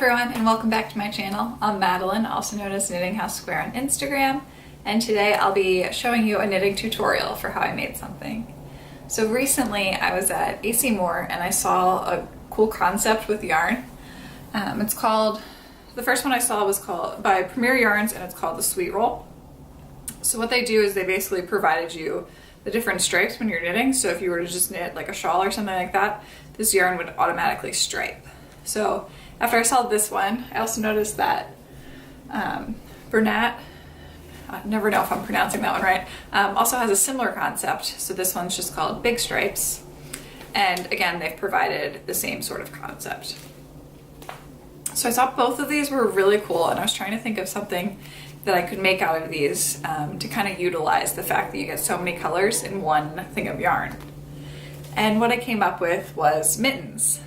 everyone, and welcome back to my channel. I'm Madeline, also known as KnittingHouseSquare on Instagram, and today I'll be showing you a knitting tutorial for how I made something. So recently I was at AC Moore and I saw a cool concept with yarn. It's called, the first one I saw was called by Premier Yarns, and it's called the Sweet Roll. So what they do is they basically provided you the different stripes when you're knitting. So if you were to just knit like a shawl or something like that, this yarn would automatically stripe. So after I saw this one, I also noticed that Bernat, I never know if I'm pronouncing that one right, also has a similar concept. So this one's just called Big Stripes. And again, they've provided the same sort of concept. So I thought both of these were really cool, and I was trying to think of something that I could make out of these to kind of utilize the fact that you get so many colors in one thing of yarn. And what I came up with was mittens.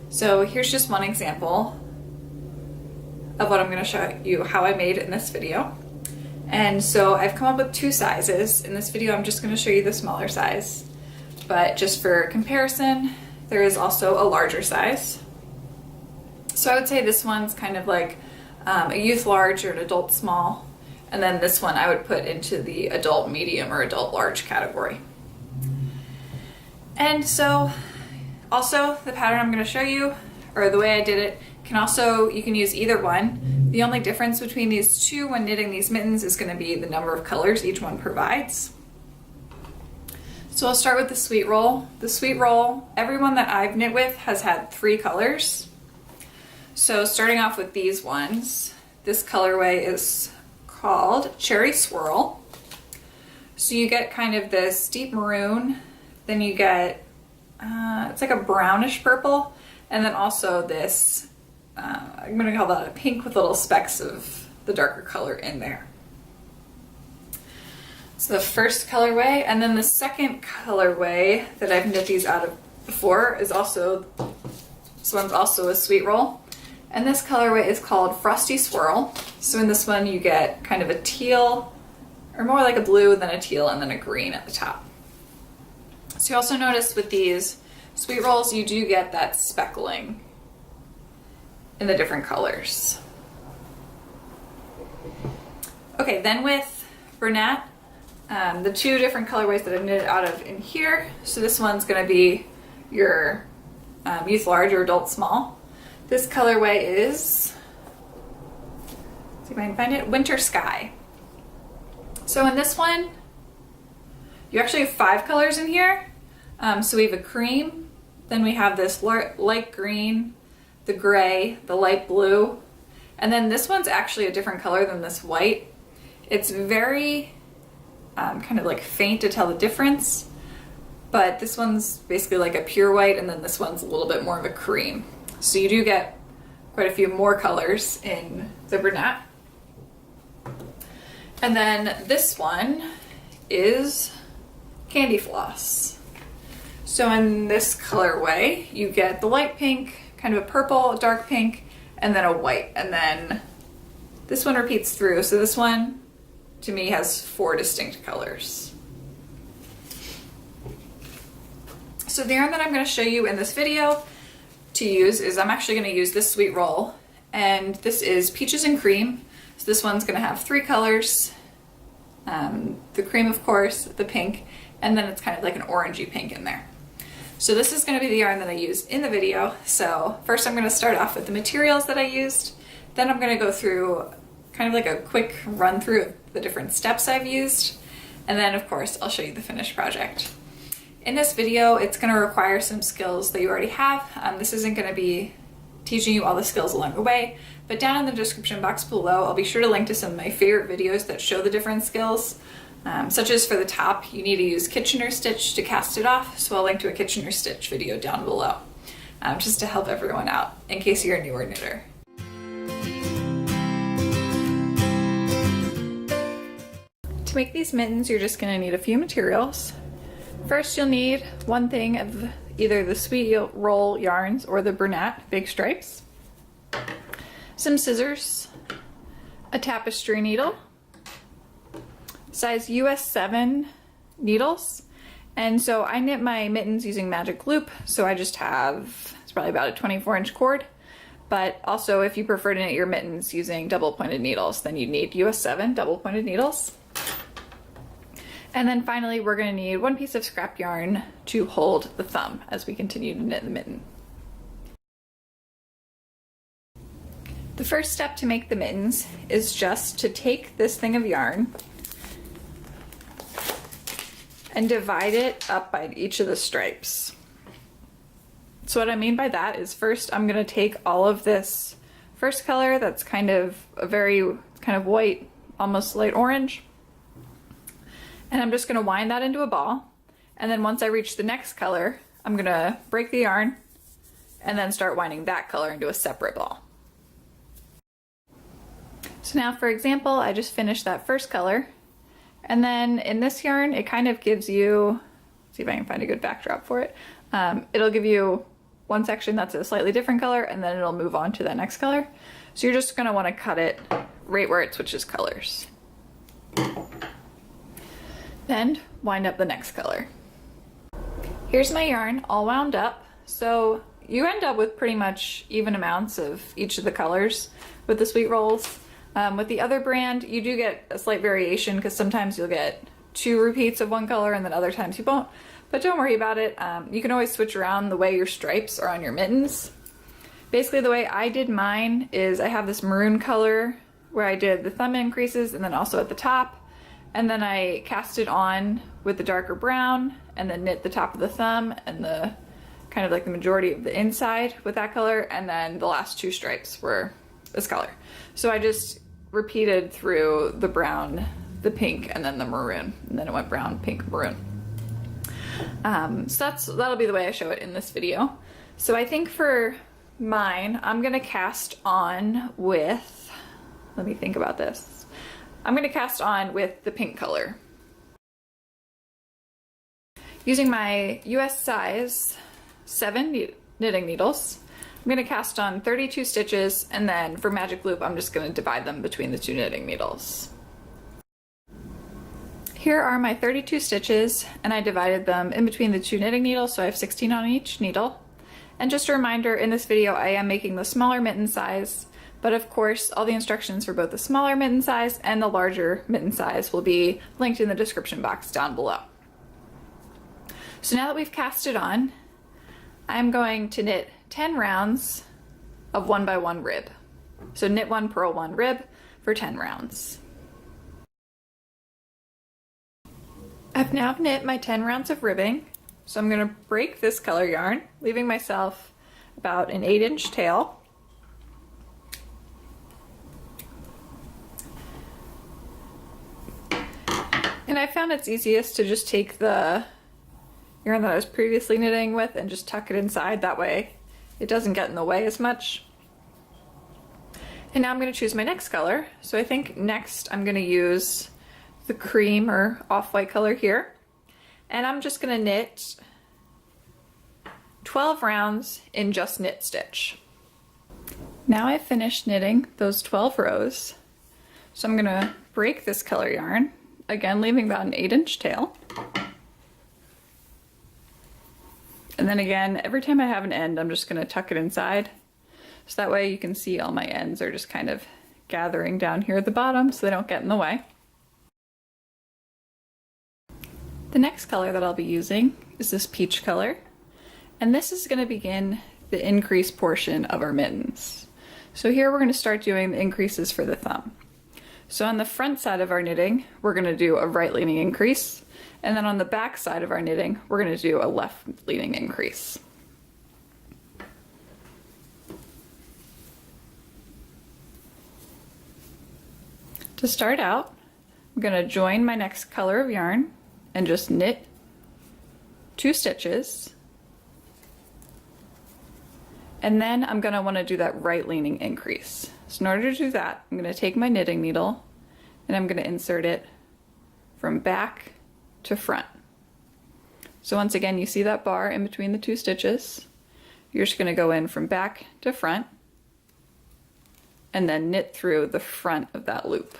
So here's just one example of what I'm going to show you how I made in this video. And so I've come up with two sizes. In this video I'm just going to show you the smaller size, but just for comparison there is also a larger size. So I would say this one's kind of like a youth large or an adult small, and then this one I would put into the adult medium or adult large category. And so also the pattern I'm going to show you, or the way I did it, you can use either one. The only difference between these two when knitting these mittens is going to be the number of colors each one provides. So I'll start with the Sweet Roll. The Sweet Roll, everyone that I've knit with has had 3 colors. So starting off with these ones, this colorway is called Cherry Swirl. So you get kind of this deep maroon, then you get it's like a brownish purple, and then also this I'm going to call that a pink with little specks of the darker color in there. So the first colorway, and then the second colorway that I've knit these out of before is also, this one's also a Sweet Roll, and this colorway is called Frosty Swirl. So in this one you get kind of a teal, or more like a blue, then a teal, and then a green at the top. So you also notice with these Sweet Rolls you do get that speckling in the different colors. Okay, then with Bernat, the 2 different colorways that I've knitted out of in here. So this one's going to be your youth large or adult small. This colorway is, let's see if I can find it, Winter Sky. So in this one, you actually have 5 colors in here. So we have a cream, then we have this light green, the gray, the light blue, and then this one's actually a different color than this white. It's very kind of like faint to tell the difference, but this one's basically like a pure white, and then this one's a little bit more of a cream. So you do get quite a few more colors in the Bernat. And then this one is Candy Floss. So in this colorway you get the light pink, kind of a purple, a dark pink, and then a white, and then this one repeats through. So this one to me has 4 distinct colors. So the yarn that I'm going to show you in this video to use is, I'm actually going to use this Sweet Roll, and this is Peaches and Cream. So this one's going to have 3 colors, the cream of course, the pink, and then it's kind of like an orangey pink in there. So this is going to be the yarn that I used in the video. So first I'm going to start off with the materials that I used, then I'm going to go through kind of like a quick run through of the different steps I've used, and then of course I'll show you the finished project. In this video it's going to require some skills that you already have. This isn't going to be teaching you all the skills along the way, but down in the description box below I'll be sure to link to some of my favorite videos that show the different skills. Such as for the top, you need to use Kitchener stitch to cast it off, so I'll link to a Kitchener stitch video down below, just to help everyone out in case you're a newer knitter. To make these mittens, you're just going to need a few materials. First, you'll need 1 thing of either the Sweet Roll yarns or the Bernat Big Stripes, some scissors, a tapestry needle, size US 7 needles, and so I knit my mittens using magic loop, so I just have, it's probably about a 24-inch cord, But also, if you prefer to knit your mittens using double pointed needles, then you need US 7 double pointed needles. And then finally, we're going to need one piece of scrap yarn to hold the thumb as we continue to knit the mitten. The first step to make the mittens is just to take this thing of yarn and divide it up by each of the stripes. So what I mean by that is, first I'm going to take all of this first color that's kind of a very kind of white, almost light orange, and I'm just going to wind that into a ball. And then once I reach the next color, I'm going to break the yarn and then start winding that color into a separate ball. So now, for example, I just finished that first color, and then in this yarn it kind of gives you, see if I can find a good backdrop for it, it'll give you one section that's a slightly different color, and then it'll move on to that next color. So you're just going to want to cut it right where it switches colors. Then wind up the next color. Here's my yarn all wound up. So you end up with pretty much even amounts of each of the colors with the sweet rolls. With the other brand, you do get a slight variation because sometimes you'll get 2 repeats of one color and then other times you won't. But don't worry about it. You can always switch around the way your stripes are on your mittens. Basically, the way I did mine is I have this maroon color where I did the thumb increases and then also at the top. And then I cast it on with the darker brown and then knit the top of the thumb and the kind of like the majority of the inside with that color. And then the last 2 stripes were this color. So I just repeated through the brown, the pink, and then the maroon. And then it went brown, pink, maroon. So that'll be the way I show it in this video. So I think for mine, I'm gonna cast on with, let me think about this. I'm gonna cast on with the pink color. Using my US size 7 knitting needles, I'm gonna cast on 32 stitches, and then for magic loop, I'm just gonna divide them between the 2 knitting needles. Here are my 32 stitches, and I divided them in between the 2 knitting needles, so I have 16 on each needle. And just a reminder, in this video I am making the smaller mitten size, but of course all the instructions for both the smaller mitten size and the larger mitten size will be linked in the description box down below. So now that we've cast it on, I'm going to knit 10 rounds of 1 by 1 rib. So knit 1, purl 1, rib for 10 rounds. I've now knit my 10 rounds of ribbing, so I'm going to break this color yarn, leaving myself about an 8-inch tail. And I found it's easiest to just take the yarn that I was previously knitting with and just tuck it inside, that way it doesn't get in the way as much. And now I'm going to choose my next color. So I think next I'm going to use the cream or off-white color here, and I'm just going to knit 12 rounds in just knit stitch. Now I've finished knitting those 12 rows, so I'm going to break this color yarn, again leaving about an 8-inch tail. And then again, every time I have an end, I'm just going to tuck it inside, so that way you can see all my ends are just kind of gathering down here at the bottom so they don't get in the way. The next color that I'll be using is this peach color, and this is going to begin the increase portion of our mittens. So here we're going to start doing the increases for the thumb. So on the front side of our knitting, we're going to do a right leaning increase, and then on the back side of our knitting, we're going to do a left leaning increase. To start out, I'm going to join my next color of yarn and just knit 2 stitches, and then I'm going to want to do that right leaning increase. So in order to do that, I'm going to take my knitting needle and I'm going to insert it from back to front. So once again, you see that bar in between the 2 stitches. You're just going to go in from back to front and then knit through the front of that loop.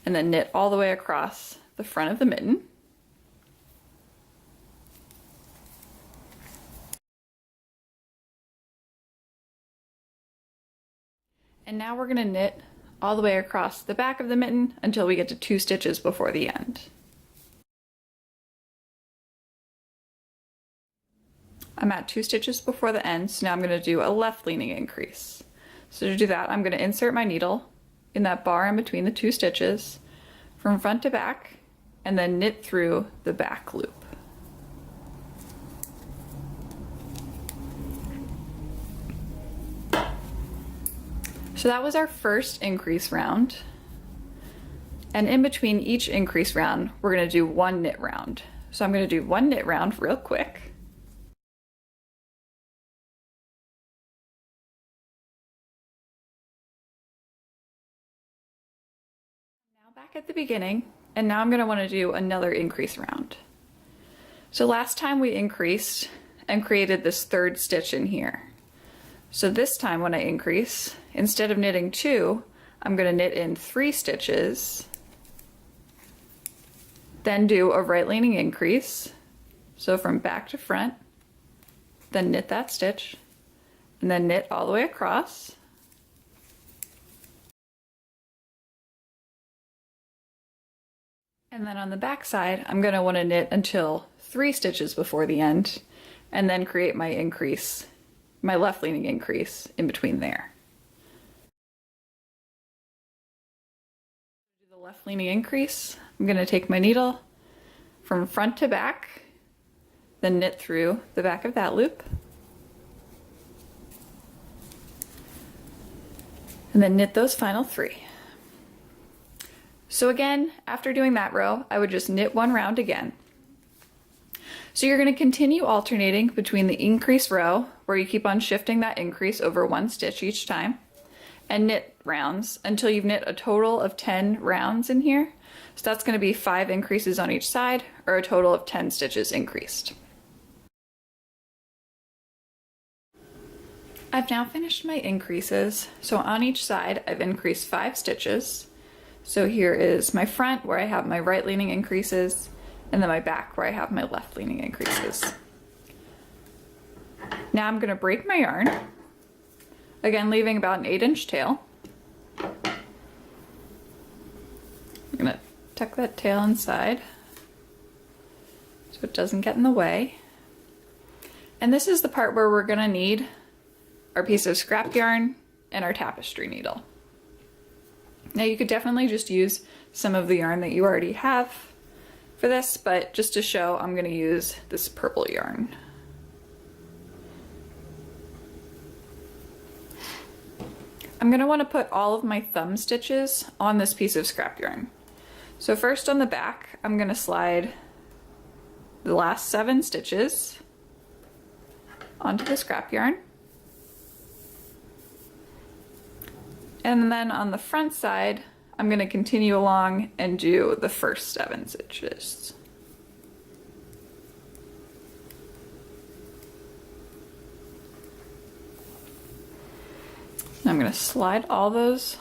And then knit all the way across the front of the mitten. And now we're going to knit all the way across the back of the mitten until we get to 2 stitches before the end. I'm at 2 stitches before the end, so now I'm going to do a left leaning increase. So to do that, I'm going to insert my needle in that bar in between the 2 stitches from front to back, and then knit through the back loop. So that was our first increase round. And in between each increase round, we're going to do 1 knit round. So I'm going to do 1 knit round real quick. Now back at the beginning, and now I'm going to want to do another increase round. So last time we increased and created this 3rd stitch in here. So this time when I increase, instead of knitting 2, I'm going to knit in 3 stitches, then do a right leaning increase, so from back to front, then knit that stitch, and then knit all the way across. And then on the back side, I'm going to want to knit until 3 stitches before the end, and then create my increase, my left leaning increase in between there. To do the left leaning increase, I'm going to take my needle from front to back, then knit through the back of that loop, and then knit those final 3. So again, after doing that row, I would just knit 1 round again. So you're going to continue alternating between the increase row, where you keep on shifting that increase over 1 stitch each time, and knit rounds until you've knit a total of 10 rounds in here. So that's going to be 5 increases on each side, or a total of 10 stitches increased. I've now finished my increases. So on each side, I've increased 5 stitches. So here is my front, where I have my right leaning increases, and then my back, where I have my left leaning increases. Now I'm going to break my yarn, again leaving about an 8-inch tail. I'm going to tuck that tail inside so it doesn't get in the way. And this is the part where we're going to need our piece of scrap yarn and our tapestry needle. Now you could definitely just use some of the yarn that you already have for this, but just to show, I'm going to use this purple yarn. I'm going to want to put all of my thumb stitches on this piece of scrap yarn. So first on the back, I'm going to slide the last 7 stitches onto the scrap yarn. And then on the front side, I'm going to continue along and do the first 7 stitches. I'm going to slide all those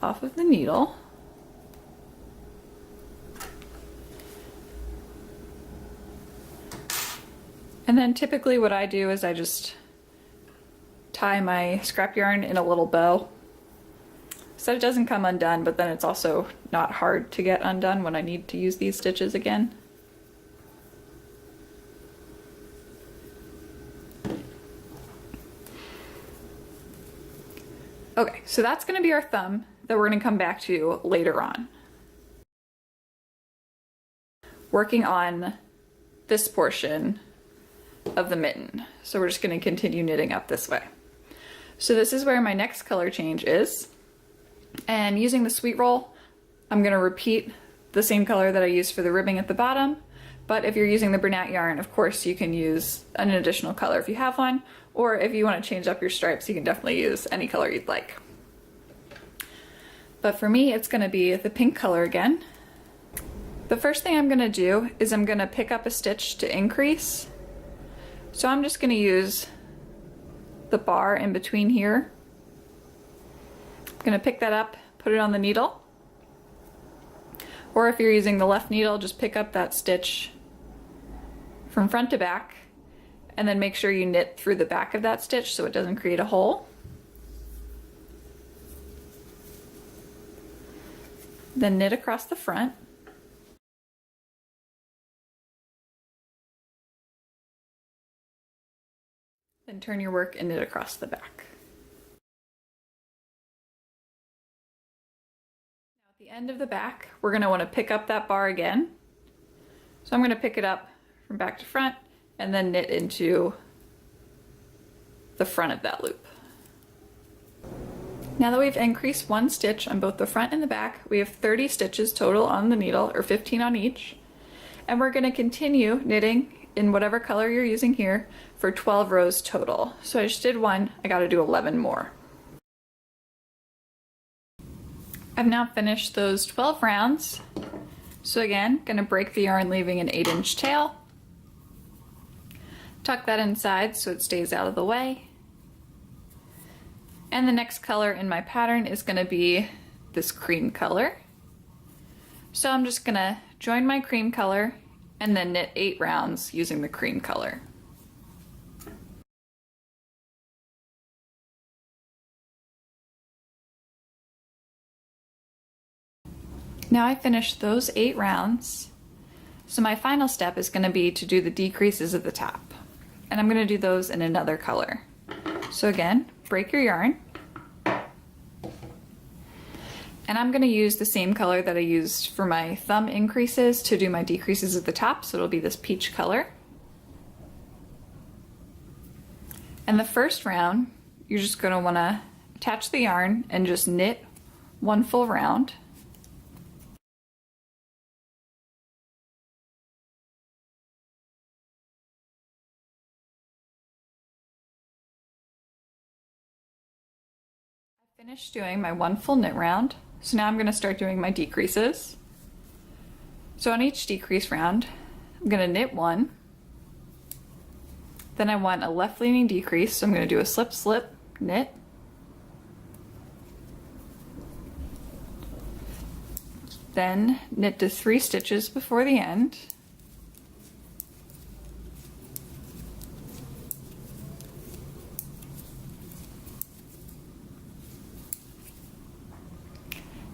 off of the needle. And then typically what I do is I just tie my scrap yarn in a little bow so it doesn't come undone, but then it's also not hard to get undone when I need to use these stitches again. Okay, so that's going to be our thumb that we're going to come back to later on. Working on this portion of the mitten. So we're just going to continue knitting up this way. So this is where my next color change is. And using the sweet roll, I'm going to repeat the same color that I used for the ribbing at the bottom. But if you're using the Bernat yarn, of course you can use an additional color if you have one, or if you want to change up your stripes, you can definitely use any color you'd like. But for me, it's going to be the pink color again. The first thing I'm going to do is I'm going to pick up a stitch to increase. So I'm just going to use the bar in between here. I'm going to pick that up, put it on the needle. Or if you're using the left needle, just pick up that stitch from front to back, and then make sure you knit through the back of that stitch so it doesn't create a hole. Then knit across the front. Then turn your work and knit across the back. Now at the end of the back, we're going to want to pick up that bar again. So I'm going to pick it up from back to front and then knit into the front of that loop. Now that we've increased 1 stitch on both the front and the back, we have 30 stitches total on the needle, or 15 on each. And we're going to continue knitting in whatever color you're using here for 12 rows total. So I just did 1, I got to do 11 more. I've now finished those 12 rounds. So again, going to break the yarn, leaving an 8-inch tail. Tuck that inside so it stays out of the way. And the next color in my pattern is going to be this cream color. So I'm just going to join my cream color and then knit 8 rounds using the cream color. Now I finished those 8 rounds. So my final step is going to be to do the decreases at the top. And I'm going to do those in another color. So again, break your yarn. And I'm going to use the same color that I used for my thumb increases to do my decreases at the top, so it'll be this peach color. And the first round, you're just going to want to attach the yarn and just knit 1 full round. I finished doing my 1 full knit round. So now I'm going to start doing my decreases. So on each decrease round, I'm going to knit 1. Then I want a left leaning decrease, so I'm going to do a slip, slip, knit. Then knit to 3 stitches before the end.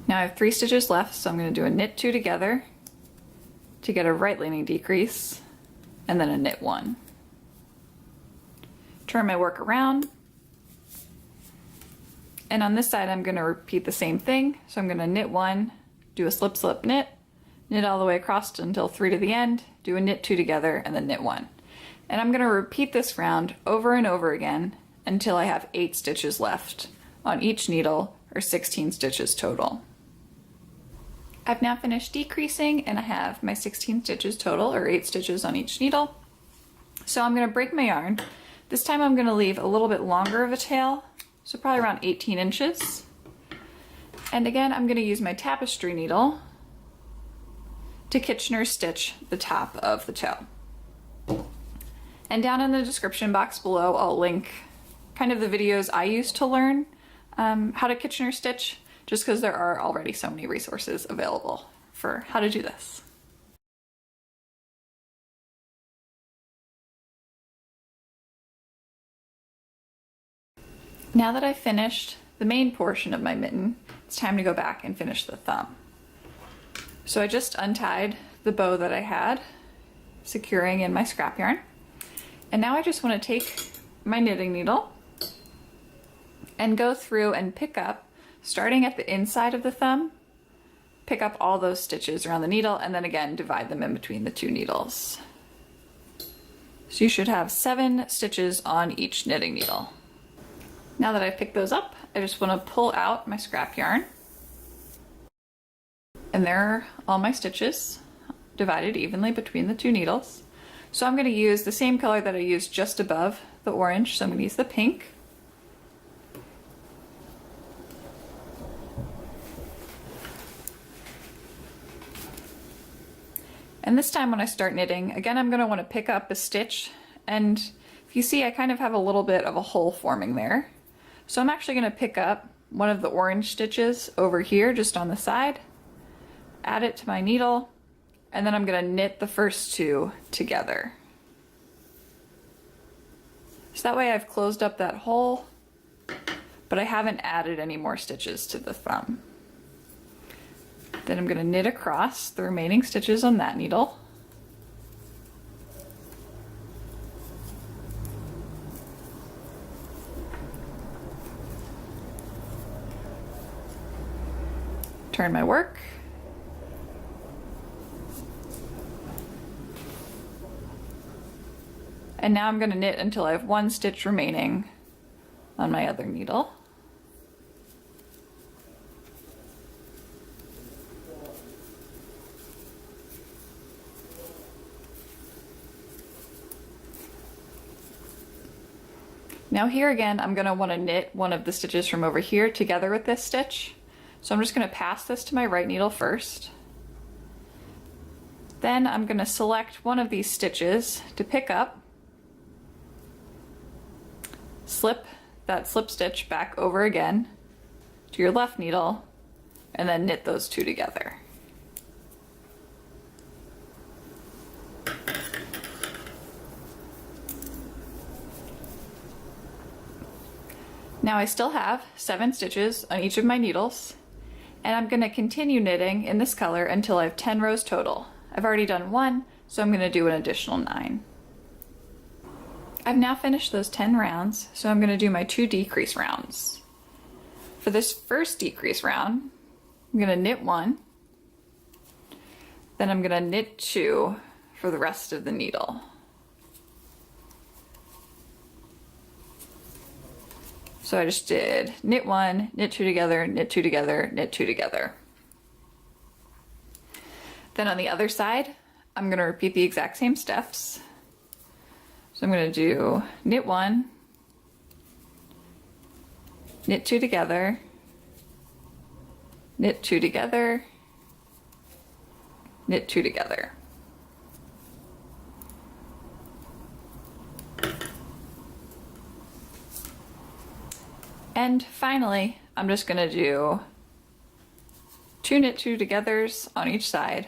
Now I have 3 stitches left, so I'm going to do a knit 2 together to get a right leaning decrease, and then a knit 1. Turn my work around, and on this side I'm going to repeat the same thing. So I'm going to knit 1, do a slip, slip, knit, knit all the way across until 3 to the end, do a knit 2 together, and then knit 1. And I'm going to repeat this round over and over again until I have 8 stitches left on each needle, or 16 stitches total. I've now finished decreasing and I have my 16 stitches total, or 8 stitches on each needle. So I'm going to break my yarn. This time I'm going to leave a little bit longer of a tail, so probably around 18 inches. And again, I'm going to use my tapestry needle to Kitchener stitch the top of the tail. And down in the description box below, I'll link kind of the videos I used to learn how to Kitchener stitch, just because there are already so many resources available for how to do this. Now that I've finished the main portion of my mitten, it's time to go back and finish the thumb. So I just untied the bow that I had securing in my scrap yarn. And now I just want to take my knitting needle and go through and pick up, starting at the inside of the thumb, pick up all those stitches around the needle, and then again divide them in between the 2 needles. So you should have 7 stitches on each knitting needle. Now that I've picked those up, I just want to pull out my scrap yarn. And there are all my stitches divided evenly between the 2 needles. So I'm going to use the same color that I used just above the orange, so I'm going to use the pink. And this time when I start knitting, again, I'm going to want to pick up a stitch, and if you see, I kind of have a little bit of a hole forming there. So I'm actually going to pick up one of the orange stitches over here, just on the side, add it to my needle, and then I'm going to knit the first 2 together. So that way I've closed up that hole, but I haven't added any more stitches to the thumb. Then I'm going to knit across the remaining stitches on that needle. Turn my work. And now I'm going to knit until I have one stitch remaining on my other needle. Now here again, I'm going to want to knit one of the stitches from over here together with this stitch. So I'm just going to pass this to my right needle first. Then I'm going to select one of these stitches to pick up, slip that slip stitch back over again to your left needle, and then knit those two together. Now I still have 7 stitches on each of my needles, and I'm going to continue knitting in this color until I have 10 rows total. I've already done 1, so I'm going to do an additional 9. I've now finished those 10 rounds, so I'm going to do my 2 decrease rounds. For this first decrease round, I'm going to knit 1, then I'm going to knit 2 for the rest of the needle. So I just did knit 1, knit 2 together, knit 2 together, knit 2 together. Then on the other side, I'm going to repeat the exact same steps. So I'm going to do knit 1, knit 2 together, knit 2 together, knit 2 together. And finally, I'm just going to do 2 knit 2 togethers on each side.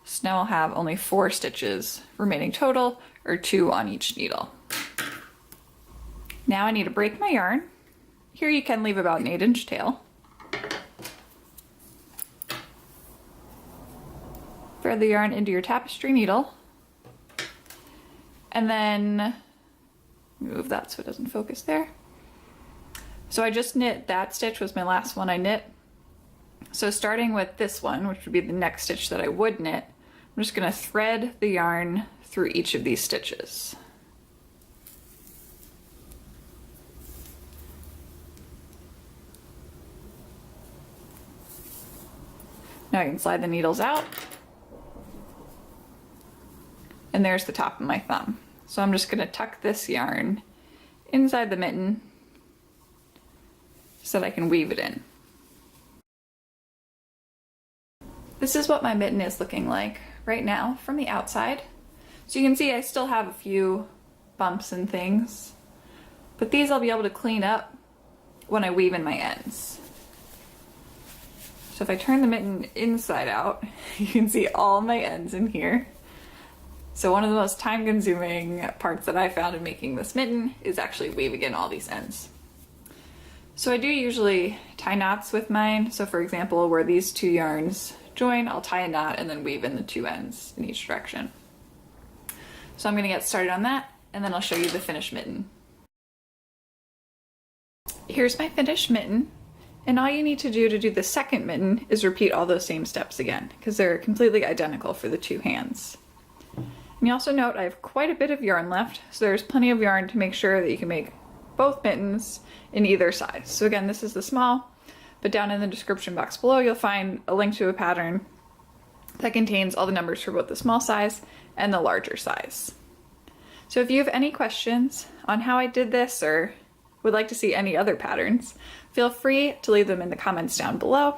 So now I'll have only 4 stitches remaining total, or 2 on each needle. Now I need to break my yarn. Here you can leave about an 8-inch tail. Thread the yarn into your tapestry needle. And then move that so it doesn't focus there. So I just knit, that stitch was my last one I knit. So starting with this one, which would be the next stitch that I would knit, I'm just going to thread the yarn through each of these stitches. Now I can slide the needles out. And there's the top of my thumb. So I'm just going to tuck this yarn inside the mitten so that I can weave it in. This is what my mitten is looking like right now from the outside. So you can see I still have a few bumps and things, but these I'll be able to clean up when I weave in my ends. So if I turn the mitten inside out, you can see all my ends in here. So one of the most time-consuming parts that I found in making this mitten is actually weaving in all these ends. So I do usually tie knots with mine. So for example, where these 2 yarns join, I'll tie a knot and then weave in the 2 ends in each direction. So I'm going to get started on that, and then I'll show you the finished mitten. Here's my finished mitten, and all you need to do the second mitten is repeat all those same steps again, because they're completely identical for the 2 hands. And you also note I have quite a bit of yarn left, so there's plenty of yarn to make sure that you can make both mittens in either size. So again, this is the small, but down in the description box below you'll find a link to a pattern that contains all the numbers for both the small size and the larger size. So if you have any questions on how I did this or would like to see any other patterns, feel free to leave them in the comments down below.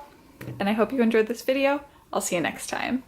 And I hope you enjoyed this video. I'll see you next time.